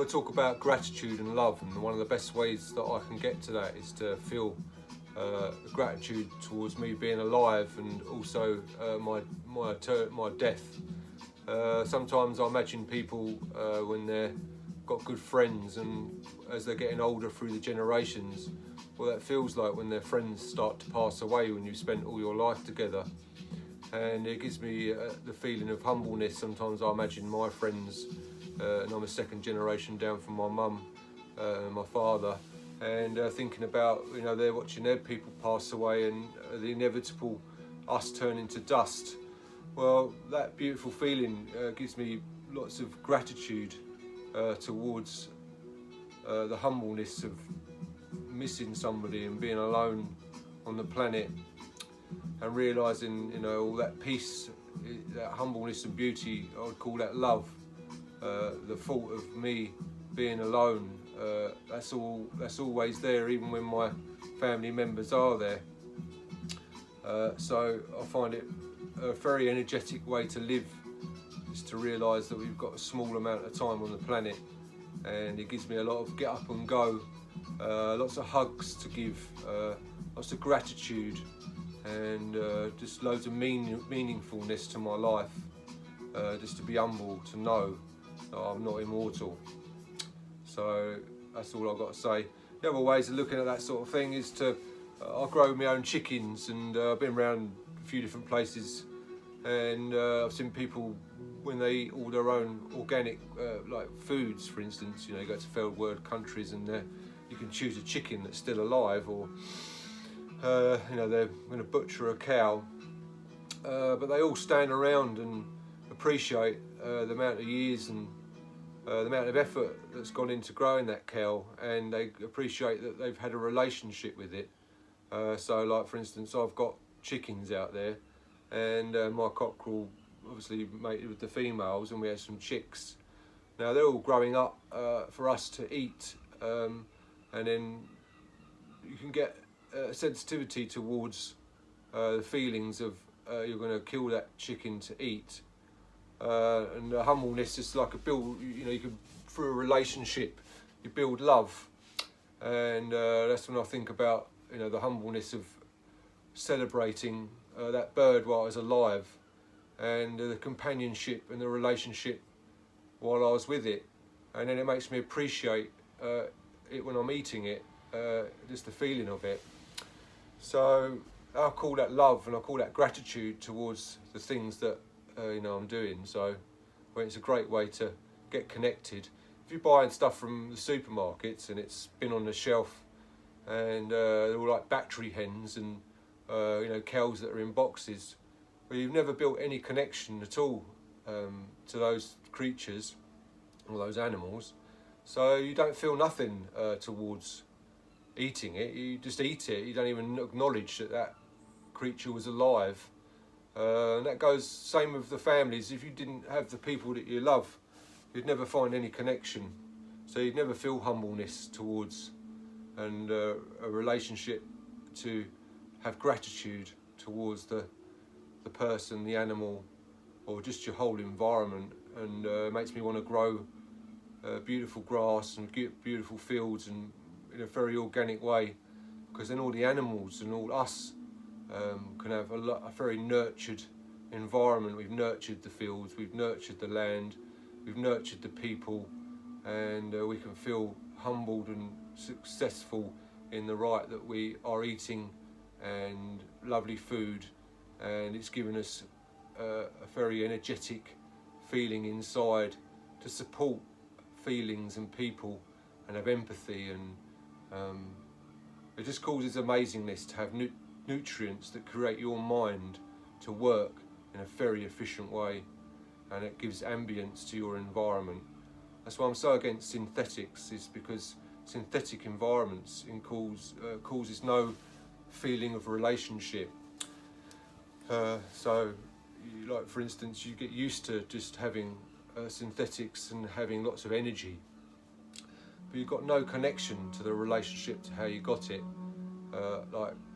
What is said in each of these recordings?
I talk about gratitude and love, and one of the best ways that I can get to that is to feel gratitude towards me being alive, and also my death. Sometimes I imagine people when they've got good friends, and as they're getting older through the generations, what that feels like when their friends start to pass away when you've spent all your life together. And it gives me the feeling of humbleness. Sometimes I imagine my friends, and I'm a second generation down from my mum and my father, and thinking about, they're watching their people pass away, and the inevitable us turning to dust. Well, that beautiful feeling gives me lots of gratitude towards the humbleness of missing somebody and being alone on the planet, and realising, all that peace, that humbleness and beauty. I would call that love. The thought of me being alone, that's always there, even when my family members are there. So I find it a very energetic way to live, is to realise that we've got a small amount of time on the planet, and it gives me a lot of get up and go, lots of hugs to give, lots of gratitude, and just loads of meaningfulness to my life, just to be humble, to know that I'm not immortal. So that's all I've got to say. The other ways of looking at that sort of thing is to, I grow my own chickens, and I've been around a few different places, and I've seen people when they eat all their own organic like foods, for instance, you go to third world countries, and you can choose a chicken that's still alive, or they're going to butcher a cow, but they all stand around and appreciate the amount of years and the amount of effort that's gone into growing that cow, and they appreciate that they've had a relationship with it. So, like for instance, I've got chickens out there, and my cockerel obviously mated with the females, and we had some chicks. Now they're all growing up for us to eat, and then you can get a sensitivity towards the feelings of you're going to kill that chicken to eat, and the humbleness is like a build. You can, through a relationship, you build love, and that's when I think about the humbleness of celebrating that bird while it was alive, and the companionship and the relationship while I was with it, and then it makes me appreciate it when I'm eating it, just the feeling of it. So I call that love, and I call that gratitude towards the things that I'm doing. So it's a great way to get connected. If you're buying stuff from the supermarkets and it's been on the shelf, and they're all like battery hens and cows that are in boxes, well, you've never built any connection at all to those creatures or those animals, so you don't feel nothing towards eating it. You just eat it. You don't even acknowledge that creature was alive. And that goes same with the families. If you didn't have the people that you love, you'd never find any connection, so you'd never feel humbleness towards, and a relationship to have gratitude towards the person, the animal, or just your whole environment. And it makes me want to grow beautiful grass and beautiful fields, and in a very organic way, because then all the animals and all us can have a very nurtured environment. We've nurtured the fields, we've nurtured the land, we've nurtured the people, and we can feel humbled and successful in the right that we are eating and lovely food, and it's given us a very energetic feeling inside to support feelings and people and have empathy, and it just causes amazingness to have nutrients that create your mind to work in a very efficient way, and it gives ambience to your environment. That's why I'm so against synthetics, is because synthetic environments causes no feeling of relationship. So, like for instance, you get used to just having synthetics and having lots of energy, but you've got no connection to the relationship, to how you got it.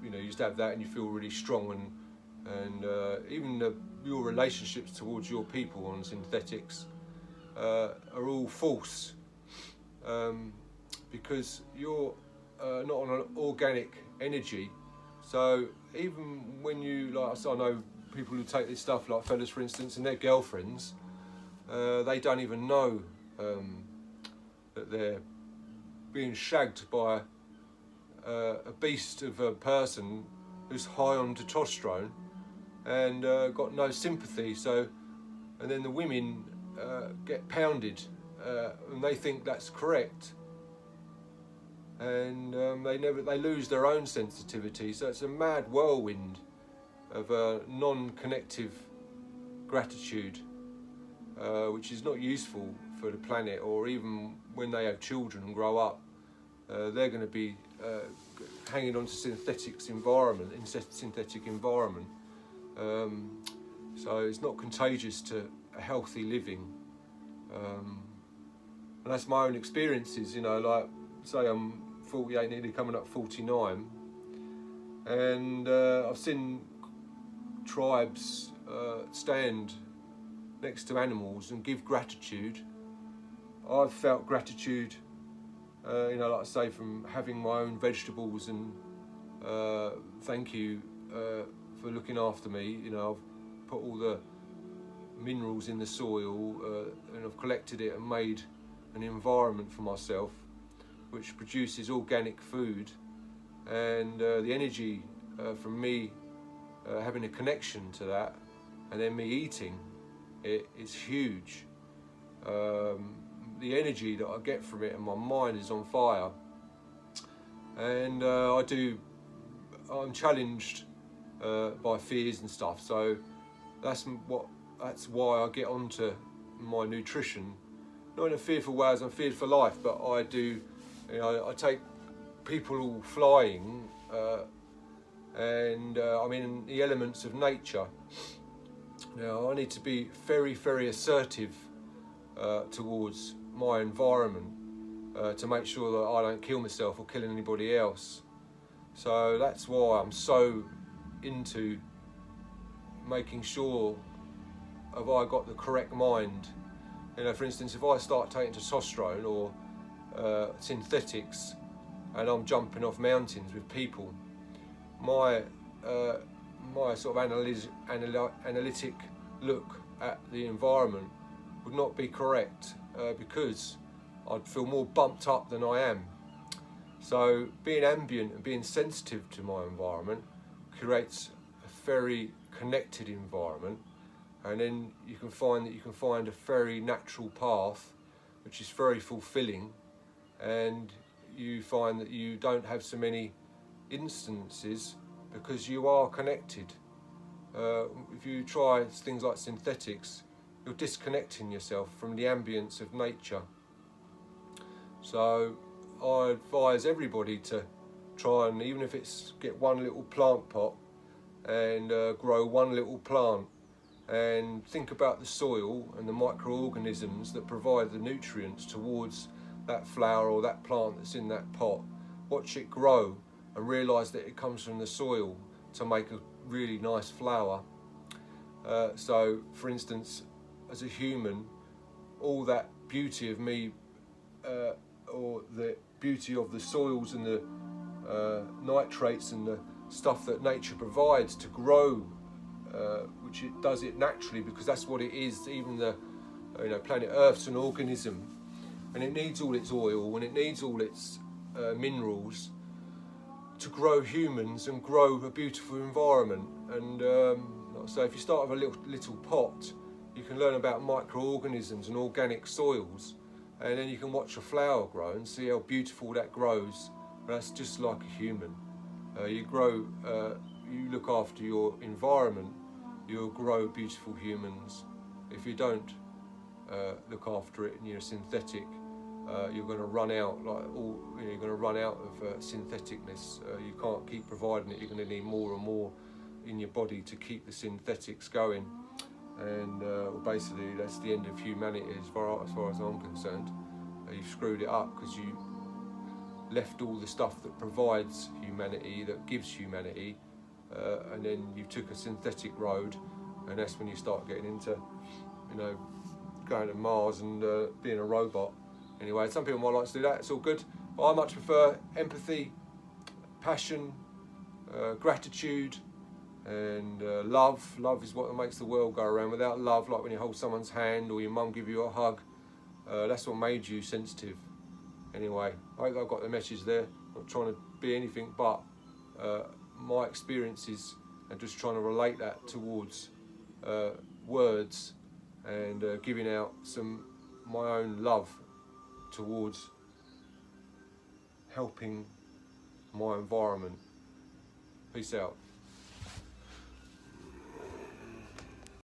You used to have that and you feel really strong, and even your relationships towards your people on synthetics are all false. because you're not on an organic energy. So even when you, like I know people who take this stuff, like fellas for instance, and their girlfriends, they don't even know that they're being shagged by a beast of a person who's high on testosterone and got no sympathy. So, and then the women get pounded and they think that's correct, and they lose their own sensitivity. So it's a mad whirlwind of non-connective gratitude, which is not useful for the planet, or even when they have children and grow up, they're going to be hanging on to synthetic environment. So it's not contagious to a healthy living. And that's my own experiences, you know, like say I'm 48, nearly coming up 49, and I've seen tribes stand next to animals and give gratitude. I've felt gratitude, you know, like I say, from having my own vegetables, and thank you for looking after me. You know, I've put all the minerals in the soil and I've collected it and made an environment for myself which produces organic food, and the energy from me having a connection to that and then me eating it is huge. The energy that I get from it, and my mind is on fire, and I'm challenged by fears and stuff, so that's why I get onto my nutrition, not in a fearful way as I'm feared for life, but I do, you know, I take people all flying and I'm in the elements of nature. Now I need to be very, very assertive towards my environment to make sure that I don't kill myself or kill anybody else. So that's why I'm so into making sure have I got the correct mind. You know, for instance, if I start taking testosterone or synthetics and I'm jumping off mountains with people, my sort of analytic look at the environment would not be correct because I'd feel more bumped up than I am. So being ambient and being sensitive to my environment creates a very connected environment, and then you can find a very natural path which is very fulfilling, and you find that you don't have so many instances because you are connected. If you try things like synthetics, you're disconnecting yourself from the ambience of nature. So I advise everybody to try, and even if it's get one little plant pot and grow one little plant, and think about the soil and the microorganisms that provide the nutrients towards that flower or that plant that's in that pot. Watch it grow and realise that it comes from the soil to make a really nice flower. So for instance, as a human, all that beauty of me or the beauty of the soils and the nitrates and the stuff that nature provides to grow, which it does it naturally because that's what it is. Even the planet Earth's an organism, and it needs all its oil and it needs all its minerals to grow humans and grow a beautiful environment. And so if you start with a little pot, you can learn about microorganisms and organic soils, and then you can watch a flower grow and see how beautiful that grows. That's just like a human. You look after your environment, you'll grow beautiful humans. If you don't look after it and you're synthetic, you're going to run out. You're going to run out of syntheticness. You can't keep providing it. You're going to need more and more in your body to keep the synthetics going. And basically, that's the end of humanity as far as I'm concerned. You've screwed it up because you left all the stuff that provides humanity, that gives humanity, and then you took a synthetic road, and that's when you start getting into, going to Mars and being a robot. Anyway, some people might like to do that, it's all good. But I much prefer empathy, passion, gratitude, and love. Love is what makes the world go around. Without love, like when you hold someone's hand or your mum give you a hug, that's what made you sensitive. Anyway, I hope I've got the message there. Not trying to be anything but my experiences, and just trying to relate that towards words, and giving out some my own love towards helping my environment. Peace out.